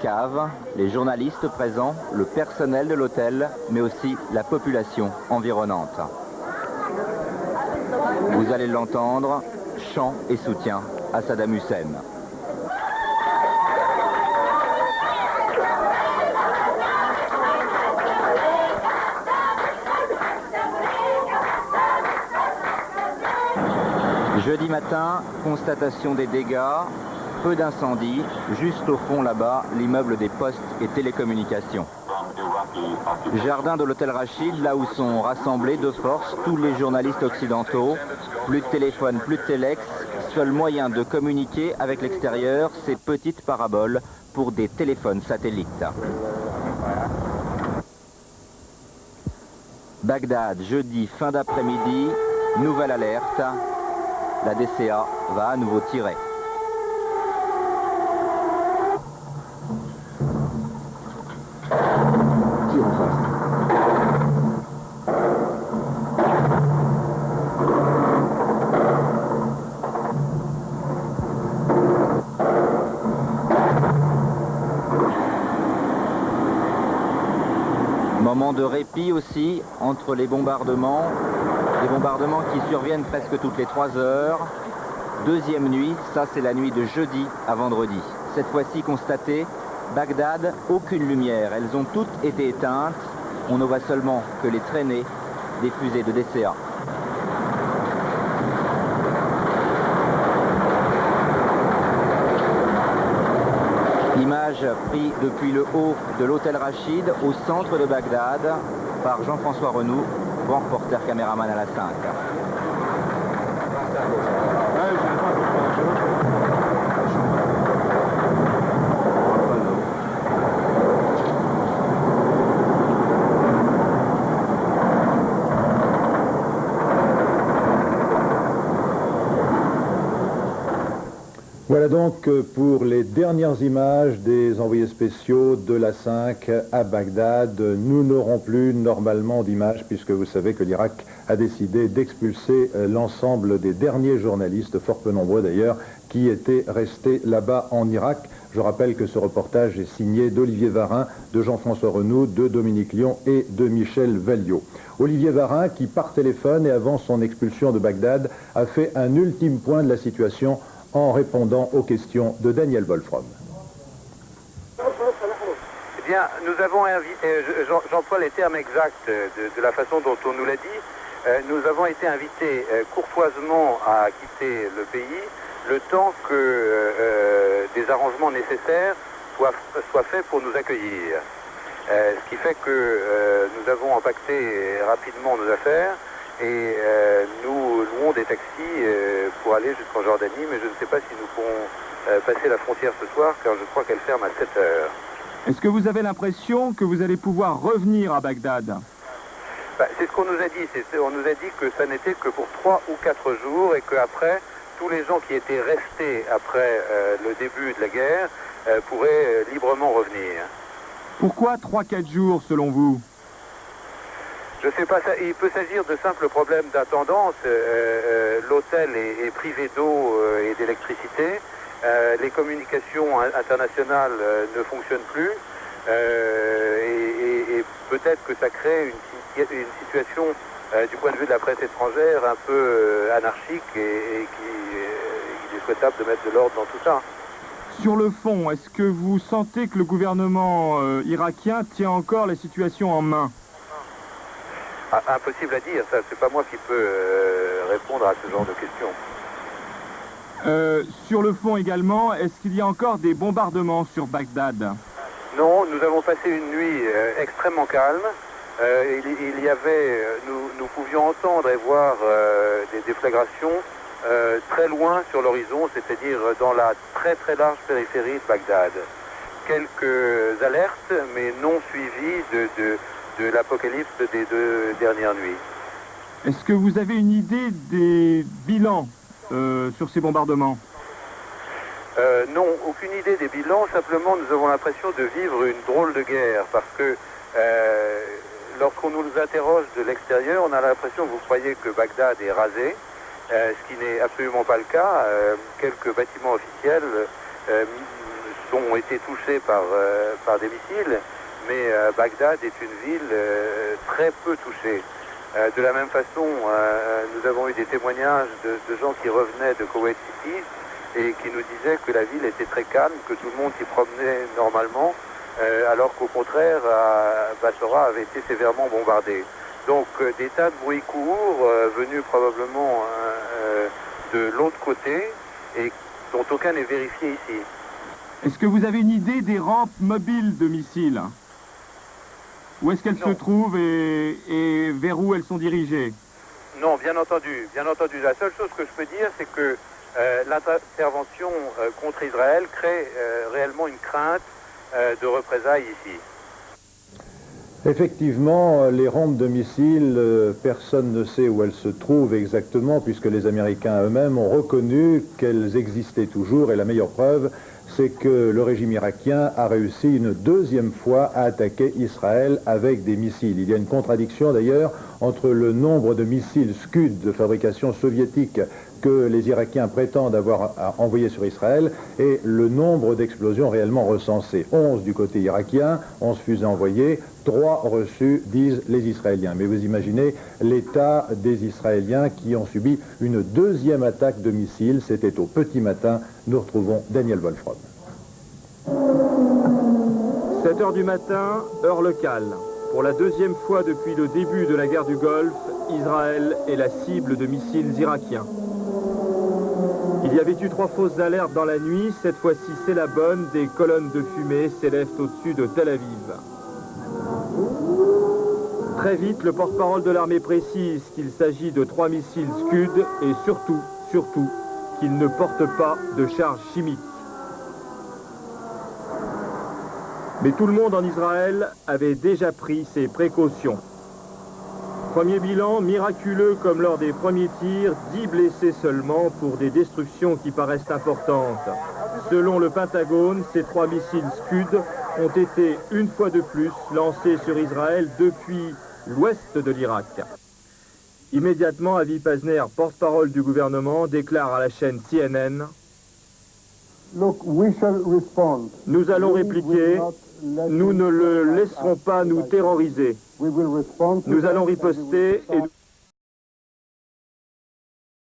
cave, les journalistes présents, le personnel de l'hôtel, mais aussi la population environnante. Vous allez l'entendre, chant et soutien à Saddam Hussein. Jeudi matin, constatation des dégâts, peu d'incendies, juste au fond là-bas, l'immeuble des postes et télécommunications. Jardin de l'hôtel Rachid, là où sont rassemblés de force tous les journalistes occidentaux. Plus de téléphone, plus de téléx, seul moyen de communiquer avec l'extérieur, ces petites paraboles pour des téléphones satellites. Bagdad, jeudi, fin d'après-midi, nouvelle alerte. La DCA va à nouveau tirer. Tire en face. Moment de répit aussi entre les bombardements. Des bombardements qui surviennent presque toutes les 3 heures. Deuxième nuit, ça c'est la nuit de jeudi à vendredi. Cette fois-ci constatée, Bagdad, aucune lumière. Elles ont toutes été éteintes. On ne voit seulement que les traînées des fusées de DCA. Image prise depuis le haut de l'hôtel Rachid au centre de Bagdad par Jean-François Renoux, grand reporter caméraman à la 5. Voilà donc pour les dernières images des envoyés spéciaux de la 5 à Bagdad. Nous n'aurons plus normalement d'images puisque vous savez que l'Irak a décidé d'expulser l'ensemble des derniers journalistes, fort peu nombreux d'ailleurs, qui étaient restés là-bas en Irak. Je rappelle que ce reportage est signé d'Olivier Varin, de Jean-François Renoux, de Dominique Lyon et de Michel Valliot. Olivier Varin qui, par téléphone et avant son expulsion de Bagdad, a fait un ultime point de la situation en répondant aux questions de Daniel Wolfram. Eh bien, nous avons invité, j'emploie les termes exacts de la façon dont on nous l'a dit, nous avons été invités courtoisement à quitter le pays le temps que des arrangements nécessaires soient faits pour nous accueillir. Ce qui fait que nous avons empaqueté rapidement nos affaires et nous louons des taxis pour aller jusqu'en Jordanie, mais je ne sais pas si nous pourrons passer la frontière ce soir, car je crois qu'elle ferme à 7 heures. Est-ce que vous avez l'impression que vous allez pouvoir revenir à Bagdad? C'est ce qu'on nous a dit. On nous a dit que ça n'était que pour 3 ou 4 jours et qu'après, tous les gens qui étaient restés après le début de la guerre pourraient librement revenir. Pourquoi 3-4 jours selon vous? Je ne sais pas, il peut s'agir de simples problèmes d'intendance. L'hôtel est privé d'eau et d'électricité. Les communications internationales ne fonctionnent plus. Et peut-être que ça crée une situation du point de vue de la presse étrangère un peu anarchique et qu'il est souhaitable de mettre de l'ordre dans tout ça. Sur le fond, est-ce que vous sentez que le gouvernement irakien tient encore la situation en main? Impossible à dire, ça c'est pas moi qui peux répondre à ce genre de questions. Sur le fond également, est-ce qu'il y a encore des bombardements sur Bagdad? Non, nous avons passé une nuit extrêmement calme. Il y avait, nous pouvions entendre et voir des déflagrations très loin sur l'horizon, c'est-à-dire dans la très très large périphérie de Bagdad. Quelques alertes, mais non suivies de l'apocalypse des 2 dernières nuits. Est-ce que vous avez une idée des bilans sur ces bombardements? Non, aucune idée des bilans, simplement nous avons l'impression de vivre une drôle de guerre, parce que lorsqu'on nous interroge de l'extérieur, on a l'impression que vous croyez que Bagdad est rasé, ce qui n'est absolument pas le cas. Quelques bâtiments officiels ont été touchés par des missiles, mais Bagdad est une ville très peu touchée. De la même façon, nous avons eu des témoignages de gens qui revenaient de Koweït City et qui nous disaient que la ville était très calme, que tout le monde s'y promenait normalement, alors qu'au contraire, Bassora avait été sévèrement bombardée. Donc des tas de bruits courts venus probablement de l'autre côté et dont aucun n'est vérifié ici. Est-ce que vous avez une idée des rampes mobiles de missiles? Où est-ce qu'elles se trouvent et vers où elles sont dirigées? Non, bien entendu. La seule chose que je peux dire, c'est que l'intervention contre Israël crée réellement une crainte de représailles ici. Effectivement, les rampes de missiles, personne ne sait où elles se trouvent exactement, puisque les Américains eux-mêmes ont reconnu qu'elles existaient toujours, et la meilleure preuve, c'est que le régime irakien a réussi une deuxième fois à attaquer Israël avec des missiles. Il y a une contradiction d'ailleurs entre le nombre de missiles Scud de fabrication soviétique que les Irakiens prétendent avoir envoyés sur Israël et le nombre d'explosions réellement recensées. 11 du côté irakien, 11 fusées envoyées, 3 reçus, disent les Israéliens. Mais vous imaginez l'état des Israéliens qui ont subi une deuxième attaque de missiles. C'était au petit matin. Nous retrouvons Daniel Wolfram. 7 h du matin, heure locale. Pour la deuxième fois depuis le début de la guerre du Golfe, Israël est la cible de missiles irakiens. Il y avait eu 3 fausses alertes dans la nuit. Cette fois-ci, c'est la bonne. Des colonnes de fumée s'élèvent au-dessus de Tel Aviv. Très vite, le porte-parole de l'armée précise qu'il s'agit de 3 missiles Scud et surtout, qu'ils ne portent pas de charge chimique. Mais tout le monde en Israël avait déjà pris ses précautions. Premier bilan miraculeux comme lors des premiers tirs, 10 blessés seulement pour des destructions qui paraissent importantes. Selon le Pentagone, ces 3 missiles Scud ont été une fois de plus lancés sur Israël depuis l'ouest de l'Irak. Immédiatement, Avi Pazner, porte-parole du gouvernement, déclare à la chaîne CNN: nous allons répliquer, nous ne le laisserons pas nous terroriser. Nous allons riposter et